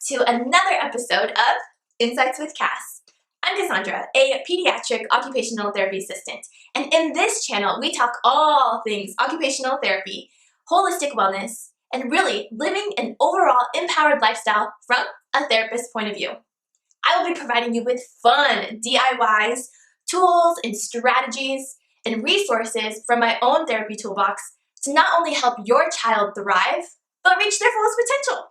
to another episode of Insights with Cass. I'm Cassandra, a pediatric occupational therapy assistant, and in this channel we talk all things occupational therapy, holistic wellness, and really living an overall empowered lifestyle from a therapist's point of view. I will be providing you with fun DIYs, tools and strategies, and resources from my own therapy toolbox to not only help your child thrive, but reach their fullest potential.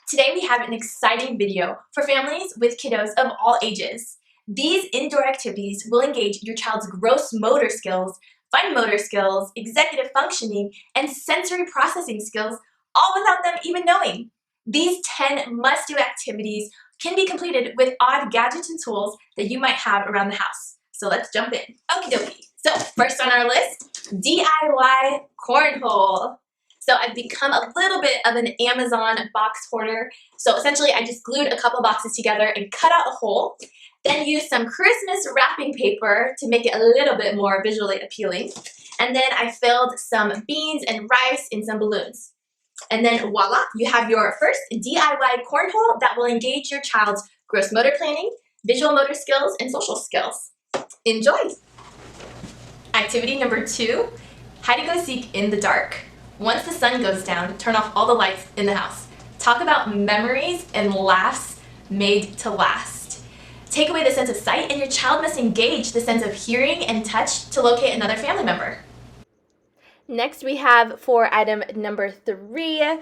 Today we have an exciting video for families with kiddos of all ages. These indoor activities will engage your child's gross motor skills, fine motor skills, executive functioning, and sensory processing skills, all without them even knowing. These 10 must-do activities can be completed with odd gadgets and tools that you might have around the house. So let's jump in. Okie dokie. So first on our list, DIY cornhole. So I've become a little bit of an Amazon box hoarder. So essentially I just glued a couple boxes together and cut out a hole, then used some Christmas wrapping paper to make it a little bit more visually appealing. And then I filled some beans and rice in some balloons. And then voila, you have your first DIY cornhole that will engage your child's gross motor planning, visual motor skills, and social skills. Enjoy! Activity number 2, hide and go seek in the dark. Once the sun goes down, turn off all the lights in the house. Talk about memories and laughs made to last. Take away the sense of sight and your child must engage the sense of hearing and touch to locate another family member. Next we have for item number 3,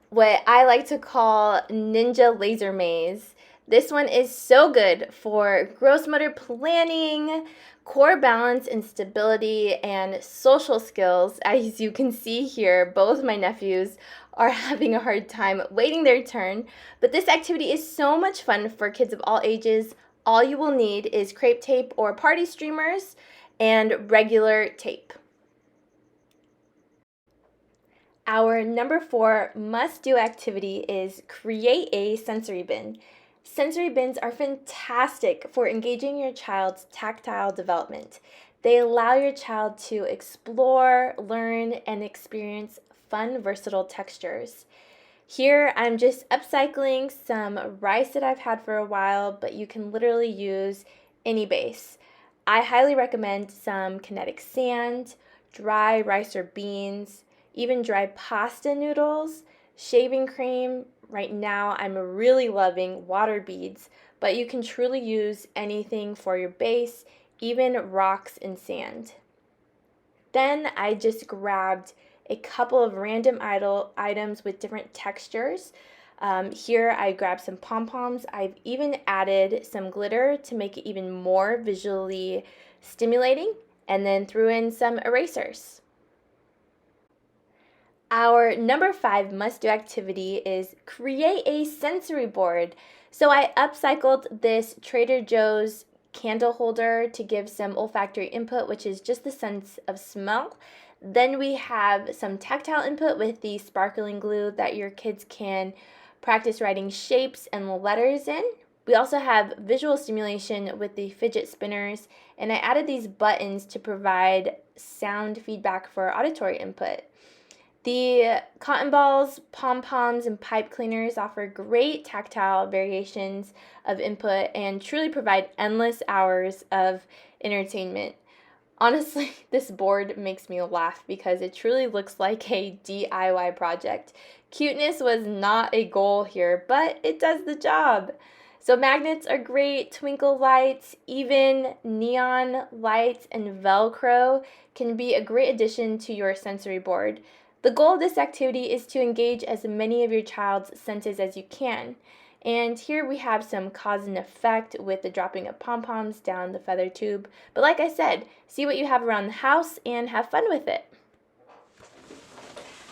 what I like to call Ninja Laser Maze. This one is so good for gross motor planning, core balance and stability, and social skills. As you can see here, both my nephews are having a hard time waiting their turn, but this activity is so much fun for kids of all ages. All you will need is crepe tape or party streamers and regular tape. Our number 4 must-do activity is create a sensory bin. Sensory bins are fantastic for engaging your child's tactile development. They allow your child to explore, learn, and experience fun, versatile textures. Here, I'm just upcycling some rice that I've had for a while, but you can literally use any base. I highly recommend some Kinetic sand, dry rice or beans, even dry pasta noodles, shaving cream. Right now, I'm really loving water beads, but you can truly use anything for your base, even rocks and sand. Then I just grabbed a couple of random items with different textures. Here I grabbed some pom-poms. I've even added some glitter to make it even more visually stimulating, and then threw in some erasers. Our number 5 must-do activity is create a sensory board. So I upcycled this Trader Joe's candle holder to give some olfactory input, which is just the sense of smell. Then we have some tactile input with the sparkling glue that your kids can practice writing shapes and letters in. We also have visual stimulation with the fidget spinners, and I added these buttons to provide sound feedback for auditory input. The cotton balls, pom-poms, and pipe cleaners offer great tactile variations of input and truly provide endless hours of entertainment. Honestly, this board makes me laugh because it truly looks like a DIY project. Cuteness was not a goal here, but it does the job. So magnets are great, twinkle lights, even neon lights and Velcro can be a great addition to your sensory board. The goal of this activity is to engage as many of your child's senses as you can. And here we have some cause and effect with the dropping of pom-poms down the feather tube. But like I said, see what you have around the house and have fun with it.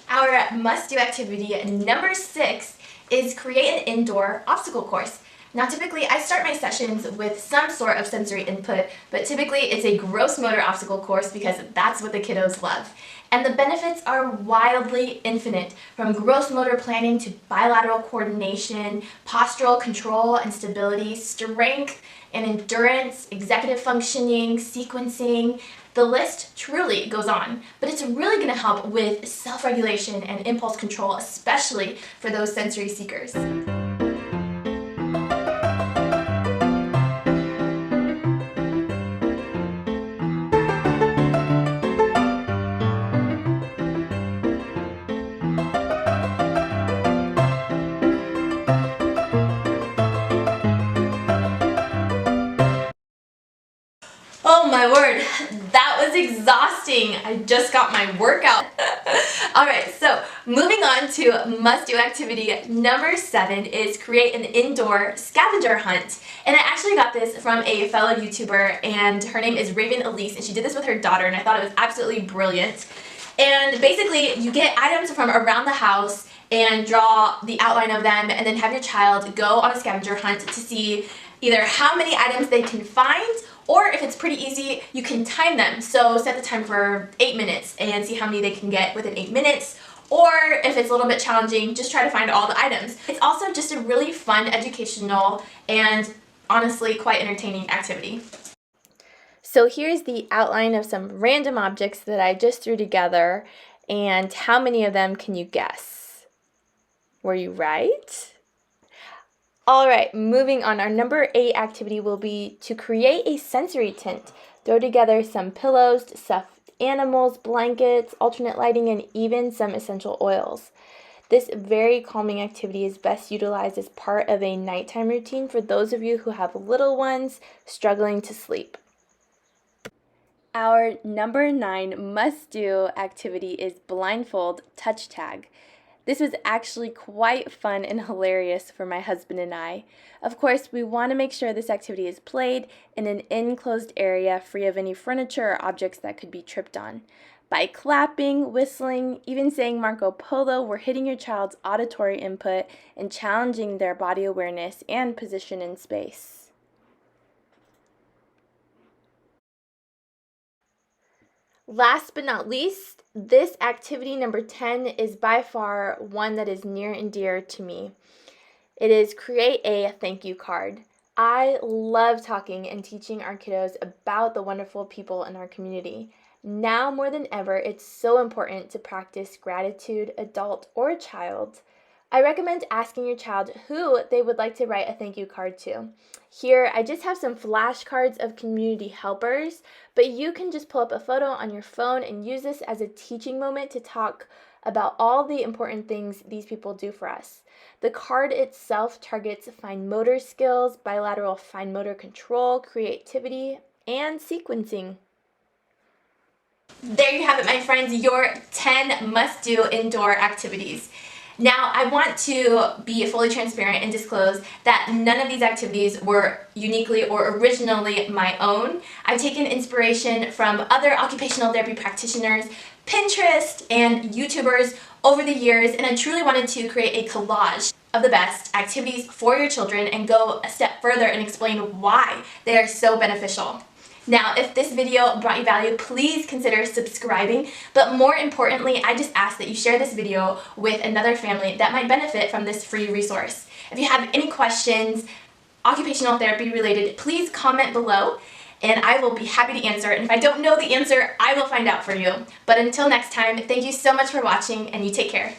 Our must-do activity number 6 is create an indoor obstacle course. Now typically I start my sessions with some sort of sensory input, but typically it's a gross motor obstacle course because that's what the kiddos love. And the benefits are wildly infinite, from gross motor planning to bilateral coordination, postural control and stability, strength and endurance, executive functioning, sequencing. The list truly goes on, but it's really going to help with self-regulation and impulse control, especially for those sensory seekers. my word, that was exhausting. I just got my workout. Alright, so moving on to must-do activity number 7 is create an indoor scavenger hunt. And I actually got this from a fellow YouTuber, and her name is Raven Elise, and she did this with her daughter, and I thought it was absolutely brilliant. And basically, you get items from around the house and draw the outline of them, and then have your child go on a scavenger hunt to see either how many items they can find, or if it's pretty easy, you can time them. So set the time for 8 minutes and see how many they can get within 8 minutes. Or if it's a little bit challenging, just try to find all the items. It's also just a really fun, educational, and honestly quite entertaining activity. So here's the outline of some random objects that I just threw together, and how many of them can you guess? Were you right? Alright, moving on. Our number 8 activity will be to create a sensory tent. Throw together some pillows, stuffed animals, blankets, alternate lighting, and even some essential oils. This very calming activity is best utilized as part of a nighttime routine for those of you who have little ones struggling to sleep. Our number 9 must-do activity is blindfold touch tag. This was actually quite fun and hilarious for my husband and I. Of course, we want to make sure this activity is played in an enclosed area free of any furniture or objects that could be tripped on. By clapping, whistling, even saying Marco Polo, we're hitting your child's auditory input and challenging their body awareness and position in space. Last but not least, this activity number 10 is by far one that is near and dear to me. It is create a thank you card. I love talking and teaching our kiddos about the wonderful people in our community. Now more than ever, it's so important to practice gratitude, adult or child. I recommend asking your child who they would like to write a thank you card to. Here, I just have some flashcards of community helpers, but you can just pull up a photo on your phone and use this as a teaching moment to talk about all the important things these people do for us. The card itself targets fine motor skills, bilateral fine motor control, creativity, and sequencing. There you have it, my friends, your 10 must-do indoor activities. Now, I want to be fully transparent and disclose that none of these activities were uniquely or originally my own. I've taken inspiration from other occupational therapy practitioners, Pinterest, and YouTubers over the years, and I truly wanted to create a collage of the best activities for your children and go a step further and explain why they are so beneficial. Now, if this video brought you value, please consider subscribing, but more importantly, I just ask that you share this video with another family that might benefit from this free resource. If you have any questions, occupational therapy related, please comment below, and I will be happy to answer. And if I don't know the answer, I will find out for you. But until next time, thank you so much for watching, and you take care.